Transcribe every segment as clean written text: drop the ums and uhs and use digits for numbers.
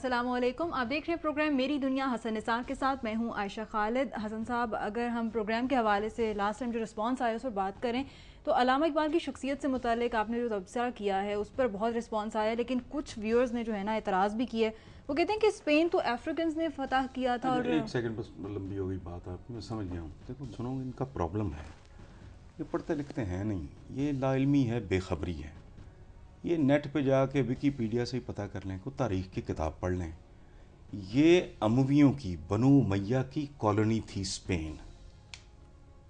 السلام علیکم، آپ دیکھ رہے ہیں پروگرام میری دنیا حسن نثار کے ساتھ. میں ہوں عائشہ خالد. حسن صاحب، اگر ہم پروگرام کے حوالے سے لاسٹ ٹائم جو رسپانس آیا اس پر بات کریں تو علامہ اقبال کی شخصیت سے متعلق آپ نے جو تبصرہ کیا ہے اس پر بہت رسپانس آیا، لیکن کچھ ویورز نے جو ہے نا اعتراض بھی کیا ہے. وہ کہتے ہیں کہ اسپین تو افریقنز نے فتح کیا تھا. اور ایک سیکنڈ بس، لمبی ہو گئی بات آپ کی، میں سمجھ گیا ہوں. دیکھو سنو، ان کا پرابلم ہے یہ پڑھتے لکھتے ہیں نہیں، یہ لا علمی ہے، بے خبری ہے. یہ نیٹ پہ جا کے ویکیپیڈیا سے ہی پتہ کر لیں، کوئی تاریخ کی کتاب پڑھ لیں. یہ امویوں کی، بنو امیہ کی کالونی تھی اسپین،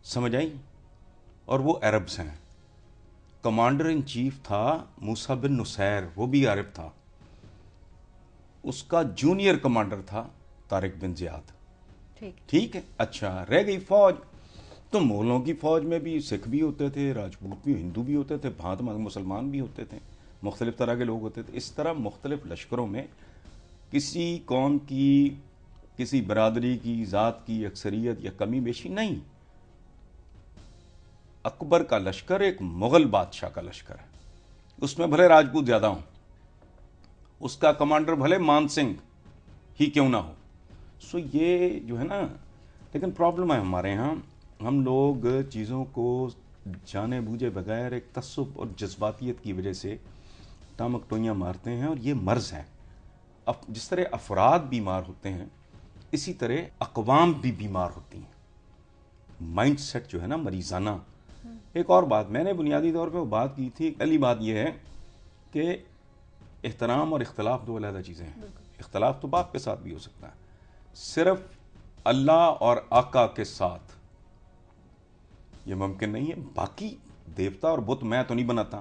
سمجھ آئی؟ اور وہ عربز ہیں. کمانڈر ان چیف تھا موسیٰ بن نصیر، وہ بھی عرب تھا. اس کا جونیئر کمانڈر تھا طارق بن زیاد. ٹھیک ہے. اچھا، رہ گئی فوج. تو مغلوں کی فوج میں بھی سکھ بھی ہوتے تھے، راجپوت بھی، ہندو بھی ہوتے تھے، بھانت مسلمان بھی ہوتے تھے، مختلف طرح کے لوگ ہوتے تھے. اس طرح مختلف لشکروں میں کسی قوم کی، کسی برادری کی، ذات کی اکثریت یا کمی بیشی نہیں. اکبر کا لشکر ایک مغل بادشاہ کا لشکر ہے، اس میں بھلے راجپوت زیادہ ہوں، اس کا کمانڈر بھلے مان سنگھ ہی کیوں نہ ہو. سو یہ جو ہے نا، لیکن پرابلم ہے ہمارے ہاں، ہم لوگ چیزوں کو جانے بوجھے بغیر ایک تعصب اور جذباتیت کی وجہ سے ٹامک ٹوئیاں مارتے ہیں، اور یہ مرض ہے. جس طرح افراد بیمار ہوتے ہیں اسی طرح اقوام بھی بیمار ہوتی ہیں. مائنڈ سیٹ جو ہے نا مریضانہ. ایک اور بات میں نے بنیادی طور پہ وہ بات کی تھی، پہلی بات یہ ہے کہ احترام اور اختلاف دو علیحدہ چیزیں ہیں. اختلاف تو باپ کے ساتھ بھی ہو سکتا ہے، صرف اللہ اور آقا کے ساتھ یہ ممکن نہیں ہے. باقی دیوتا اور بت میں تو نہیں بناتا.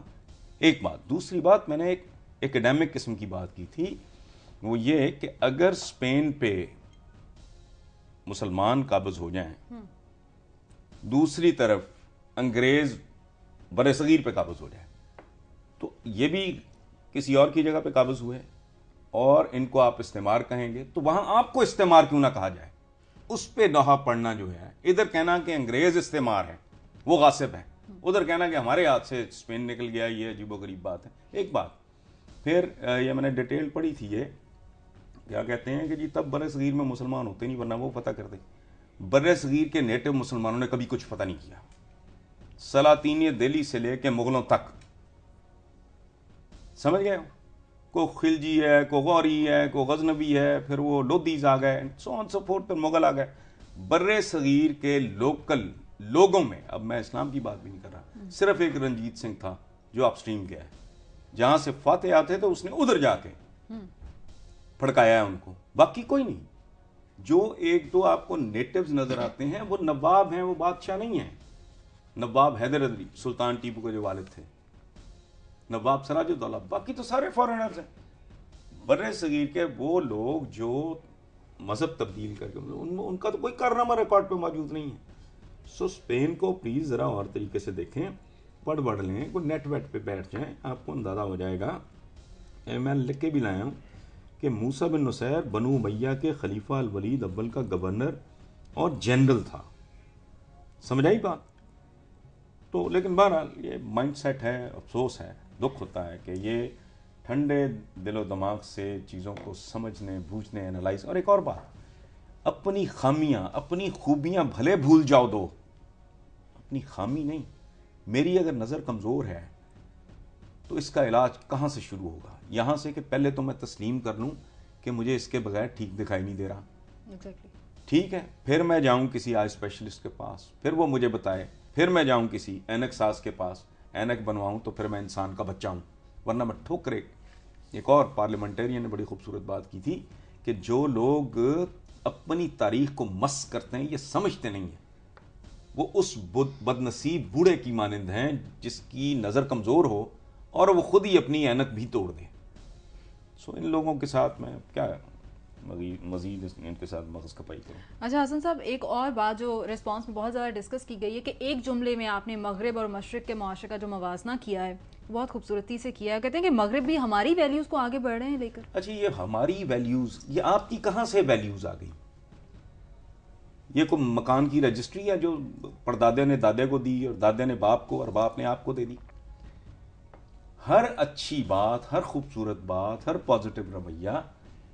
ایک بات. دوسری بات، میں نے ایک ایکڈیمک قسم کی بات کی تھی، وہ یہ کہ اگر اسپین پہ مسلمان قابض ہو جائیں، دوسری طرف انگریز بر صغیر پہ قابض ہو جائے، تو یہ بھی کسی اور کی جگہ پہ قابض ہوئے اور ان کو آپ استعمار کہیں گے، تو وہاں آپ کو استعمار کیوں نہ کہا جائے؟ اس پہ نوحہ پڑھنا جو ہے، ادھر کہنا کہ انگریز استعمار ہے، وہ غاصب ہے، ادھر کہنا کہ ہمارے ہاتھ سے اسپین نکل گیا، یہ عجیب و غریب بات ہے. ایک بات پھر یہ میں نے ڈیٹیل پڑھی تھی، یہ کیا کہتے ہیں کہ جی تب بر صغیر میں مسلمان ہوتے نہیں، ورنہ وہ فتح کرتے. بر صغیر کے نیٹو مسلمانوں نے کبھی کچھ فتح نہیں کیا. سلاطینی دہلی سے لے کے مغلوں تک، سمجھ گئے ہو؟ کو خلجی ہے، کو غوری ہے، کو غزنوی ہے، پھر وہ لودھیز آ گئے، سو آن سو فورتھ، پھر مغل آ گئے. بر صغیر کے لوکل لوگوں میں، اب میں اسلام کی بات بھی نہیں کر رہا، صرف ایک رنجیت سنگھ تھا جو اپ اسٹریم گیا ہے، جہاں سے فاتح آتے تو اس نے ادھر جا کے پھڑکایا ہے ان کو، باقی کوئی نہیں. جو ایک دو آپ کو نیٹوز نظر آتے ہیں وہ نواب ہیں، وہ بادشاہ نہیں ہیں. نواب حیدر علی، سلطان ٹیپو کے جو والد تھے، نواب سراج الدولہ، باقی تو سارے فارنرز ہیں. بر صغیر کے وہ لوگ جو مذہب تبدیل کر کے، ان کا تو کوئی کارنامہ ریکارڈ پہ موجود نہیں ہے. سو اسپین کو پلیز ذرا اور طریقے سے دیکھیں، پڑھ لیں، کوئی نیٹ ویٹ پہ بیٹھ جائیں، آپ کو اندازہ ہو جائے گا. میں لکھ کے بھی لایا ہوں کہ موسیٰ بن نصیر بنو امیہ کے خلیفہ الولید اول کا گورنر اور جنرل تھا. سمجھ آئی بات؟ تو لیکن بہرحال یہ مائنڈ سیٹ ہے. افسوس ہے، دکھ ہوتا ہے کہ یہ ٹھنڈے دل و دماغ سے چیزوں کو سمجھنے، بوجھنے، انالائز. اور ایک اور بات، اپنی خامیاں، اپنی خوبیاں بھلے بھول جاؤ دو، اپنی خامی نہیں. میری اگر نظر کمزور ہے تو اس کا علاج کہاں سے شروع ہوگا؟ یہاں سے کہ پہلے تو میں تسلیم کر لوں کہ مجھے اس کے بغیر ٹھیک دکھائی نہیں دے رہا. ٹھیک ہے، پھر میں جاؤں کسی آئی اسپیشلسٹ کے پاس، پھر وہ مجھے بتائے، پھر میں جاؤں کسی اینک ساز کے پاس، اینک بنواؤں، تو پھر میں انسان کا بچہ ہوں، ورنہ میں ٹھوکرے. ایک اور پارلیمنٹرین نے بڑی خوبصورت بات کی تھی کہ جو لوگ اپنی تاریخ کو مس کرتے ہیں، یہ سمجھتے نہیں ہیں، وہ اس بد نصیب بوڑھے کی مانند ہیں جس کی نظر کمزور ہو اور وہ خود ہی اپنی اینک بھی توڑ دے. سو ان لوگوں کے ساتھ میں کیا مزید ان کے ساتھ مغز کپائی کروں. اچھا حسن صاحب، ایک اور بات جو ریسپانس میں بہت زیادہ ڈسکس کی گئی ہے کہ ایک جملے میں آپ نے مغرب اور مشرق کے معاشرے کا جو موازنہ کیا ہے بہت خوبصورتی سے کیا ہے. کہتے ہیں کہ مغرب بھی ہماری ویلیوز کو آگے بڑھ رہے ہیں لے کر. اچھا، یہ ہماری ویلیوز، یہ آپ کی کہاں سے ویلیوز آ گئی؟ یہ کوئی مکان کی رجسٹری ہے جو پردادے نے دادے کو دی اور دادے نے باپ کو اور باپ نے آپ کو دے دی؟ ہر اچھی بات، ہر خوبصورت بات، ہر پازیٹو رویہ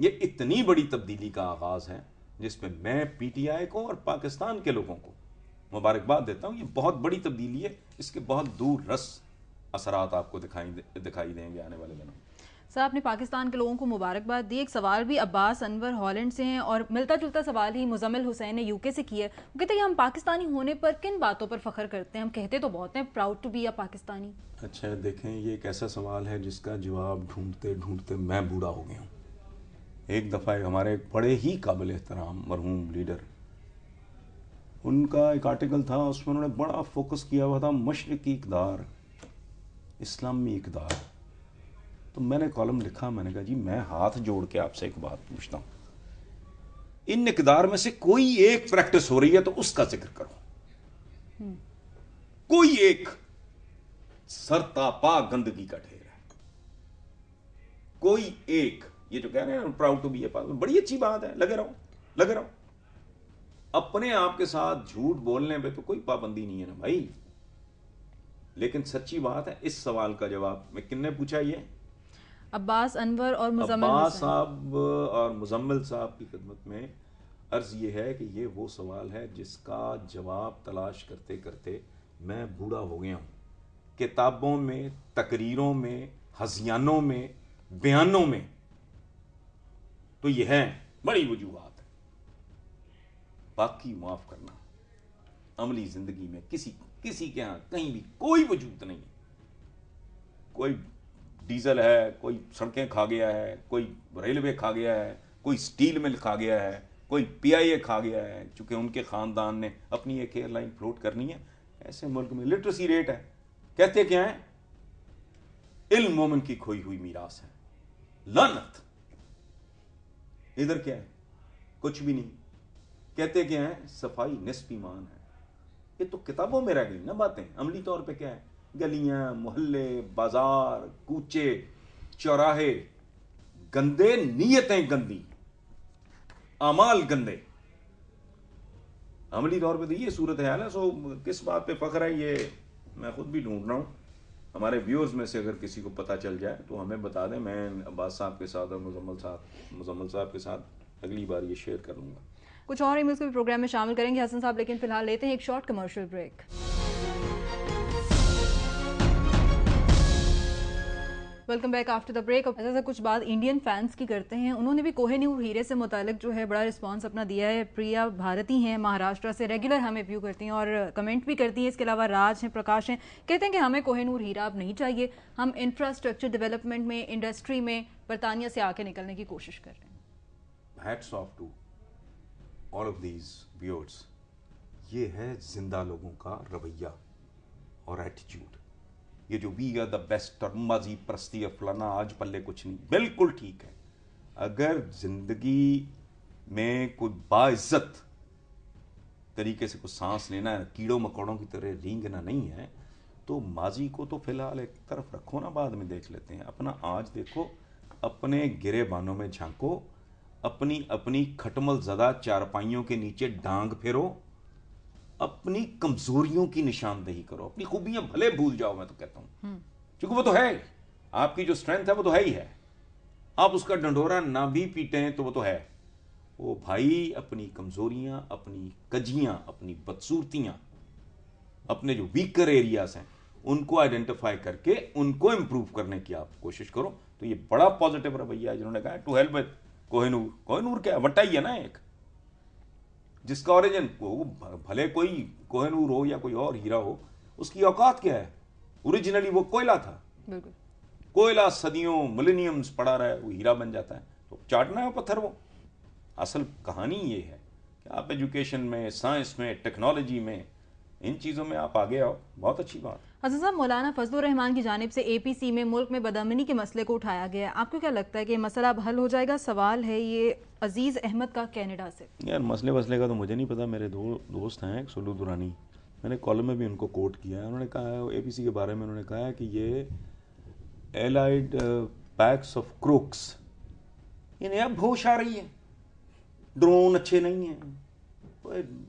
یہ اتنی بڑی تبدیلی کا آغاز ہے جس پہ میں پی ٹی آئی کو اور پاکستان کے لوگوں کو مبارکباد دیتا ہوں. یہ بہت بڑی تبدیلی ہے, اس کے بہت دور رس اثرات آپ کو دکھائی دیں گے آنے والے دنوں. سر آپ نے پاکستان کے لوگوں کو مبارکباد دی. ایک سوال بھی عباس انور ہالینڈ سے ہیں اور ملتا جلتا سوال ہی مزمل حسین نے یو کے سے کیا ہے. وہ کہتے ہیں کہ ہم پاکستانی ہونے پر کن باتوں پر فخر کرتے ہیں؟ ہم کہتے تو بہت ہیں پراؤڈ ٹو بی اے پاکستانی. اچھا دیکھیں, یہ ایک ایسا سوال ہے جس کا جواب ڈھونڈتے ڈھونڈتے میں بوڑھا ہو گیا ہوں. ایک دفعہ ہمارے بڑے ہی قابل احترام مرحوم لیڈر, ان کا ایک آرٹیکل تھا, اس میں انہوں نے بڑا فوکس کیا ہوا تھا مشرقی اقدار, اسلامی اقدار. تو میں نے کالم لکھا, میں نے کہا جی میں ہاتھ جوڑ کے آپ سے ایک بات پوچھتا ہوں, ان اقدار میں سے کوئی ایک پریکٹس ہو رہی ہے تو اس کا ذکر کرو. کوئی ایک سرتاپا گندگی کا ڈھیر ہے, کوئی ایک. یہ جو کہہ رہے ہیں پراؤڈ ٹو بی اے پاکستانی, بڑی اچھی بات ہے, لگے رہو. اپنے آپ کے ساتھ جھوٹ بولنے پہ تو کوئی پابندی نہیں ہے نا بھائی. لیکن سچی بات ہے, اس سوال کا جواب میں کن نے پوچھا؟ یہ عباس انور اور مزمل عباس حسین صاحب اور مزمل صاحب کی خدمت میں عرض یہ ہے کہ یہ وہ سوال ہے جس کا جواب تلاش کرتے کرتے میں بوڑھا ہو گیا ہوں. کتابوں میں, تقریروں میں, ہذیانوں میں, بیانوں میں تو یہ ہے بڑی وجوہات ہے. باقی معاف کرنا, عملی زندگی میں کسی کے ہاں کہیں بھی کوئی وجود نہیں. کوئی ڈیزل ہے, کوئی سڑکیں کھا گیا ہے, کوئی ریلوے کھا گیا ہے, کوئی سٹیل مل کھا گیا ہے, کوئی پی آئی اے کھا گیا ہے, چونکہ ان کے خاندان نے اپنni ایک ایئر لائن فلوٹ کرنی ہے. ایسے ملک میں لٹریسی ریٹ ہے, کہتے کیا ہے, علم مومن کی کھوئی ہوئی میراث ہے. لعنت, ادھر کیا ہے, کچھ بھی نہیں. کہتے کیا ہیں, صفائی نصف ایمان ہے. یہ تو کتابوں میں رہ گئی نا باتیں. عملی طور پہ کیا ہے, گلیاں, محلے, بازار, کوچے, چوراہے گندے, نیتیں گندی, اعمال گندے. عملی طور پہ تو یہ صورت حال ہے. سو کس بات پہ فخر ہے یہ میں خود بھی ڈھونڈ رہا ہوں. ہمارے ویورز میں سے اگر کسی کو پتہ چل جائے تو ہمیں بتا دیں. میں عباس صاحب کے ساتھ اور مزمل صاحب کے ساتھ اگلی بار یہ شیئر کر لوں گا. کچھ اور ایمیلز کو بھی پروگرام میں شامل کریں گے حسن صاحب, لیکن فی الحال لیتے ہیں ایک short commercial break. Welcome back after the break. ایسا کچھ بات انڈین فینس کی کرتے ہیں. انہوں نے بھی کوہ نور ہیرے سے متعلق جو ہے بڑا رسپانس اپنا دیا ہے. پریا بھارتی ہیں مہاراشٹر سے, ریگولر ہمیں ویو کرتی ہیں اور کمنٹ بھی کرتی ہیں. اس کے علاوہ راج ہیں, پرکاش ہیں, کہتے ہیں کہ ہمیں کوہ نور ہیرا اب نہیں چاہیے. ہم انفراسٹرکچر ڈیولپمنٹ میں, انڈسٹری میں برطانیہ سے آ کے نکلنے کی کوشش کر رہے ہیں. Hats off to all of these viewers. یہ ہے زندہ لوگوں کا رویہ اور ایٹیٹیوڈ. یہ جو وی آر دا بیسٹ اور ماضی پرستی اور فلانا, آج پلے کچھ نہیں, بالکل ٹھیک ہے. اگر زندگی میں کوئی باعزت طریقے سے کوئی سانس لینا ہے, کیڑوں مکوڑوں کی طرح رینگنا نہیں ہے, تو ماضی کو تو فی الحال ایک طرف رکھو نا, بعد میں دیکھ لیتے ہیں. اپنا آج دیکھو, اپنے گرے بانوں میں جھانکو, اپنی کھٹمل زدہ چارپائیوں کے نیچے ڈانگ پھیرو, اپنی کمزوریوں کی نشاندہی کرو. اپنی خوبیاں بھلے بھول جاؤ, میں تو کہتا ہوں, کیونکہ وہ تو ہے, آپ کی جو اسٹرینتھ ہے وہ تو ہے ہی ہے. آپ اس کا ڈنڈورا نہ بھی پیٹیں تو وہ تو ہے. وہ بھائی اپنی کمزوریاں, اپنی کجیاں, اپنی بدصورتیاں, اپنے جو ویکر ایریاز ہیں ان کو آئیڈینٹیفائی کر کے ان کو امپروو کرنے کی آپ کوشش کرو. تو یہ بڑا پازیٹیو رویہ ہے جنہوں نے کہا to help with Koh Noor. Koh Noor کیا وٹا ہی ہے نا ایک, جس کا اوریجن بھلے کوئی کوہ نور ہو یا کوئی اور ہیرا ہو, اس کی اوقات کیا ہے, اوریجنلی وہ کوئلہ تھا. بالکل, کوئلہ صدیوں ملینیمز پڑا رہا ہے, وہ ہیرا بن جاتا ہے, تو چاٹنا ہے پتھر. وہ اصل کہانی یہ ہے کہ آپ ایجوکیشن میں, سائنس میں, ٹیکنالوجی میں, ان چیزوں میں آپ آگے آؤ, بہت اچھی بات. حسن صاحب, مولانا فضل الرحمان کی جانب سے اے پی سی میں ملک میں بدامنی کے مسئلے کو اٹھایا گیا ہے. آپ کو کیا لگتا ہے کہ یہ مسئلہ اب حل ہو جائے گا؟ سوال ہے یہ عزیز احمد کا کینیڈا سے. یار مسئلے کا تو مجھے نہیں پتا. میرے دو دوست ہیں, ایک سلو دورانی, میں نے کالم میں بھی ان کو کوٹ کیا ہے. انہوں نے کہا ہے اے پی سی کے بارے میں, انہوں نے کہا ہے کہ یہ ایلائڈ پیکس آف کروکس, یعنی اب ہوش آ رہی ہے, ڈرون اچھے نہیں ہیں.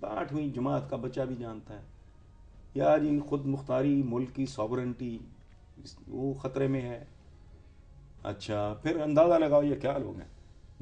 8ویں جماعت کا بچہ بھی جانتا ہے یار, یہ خود مختاری, ملک کی سوورنٹی وہ خطرے میں ہے. اچھا پھر اندازہ لگاؤ یہ کیا لوگ ہیں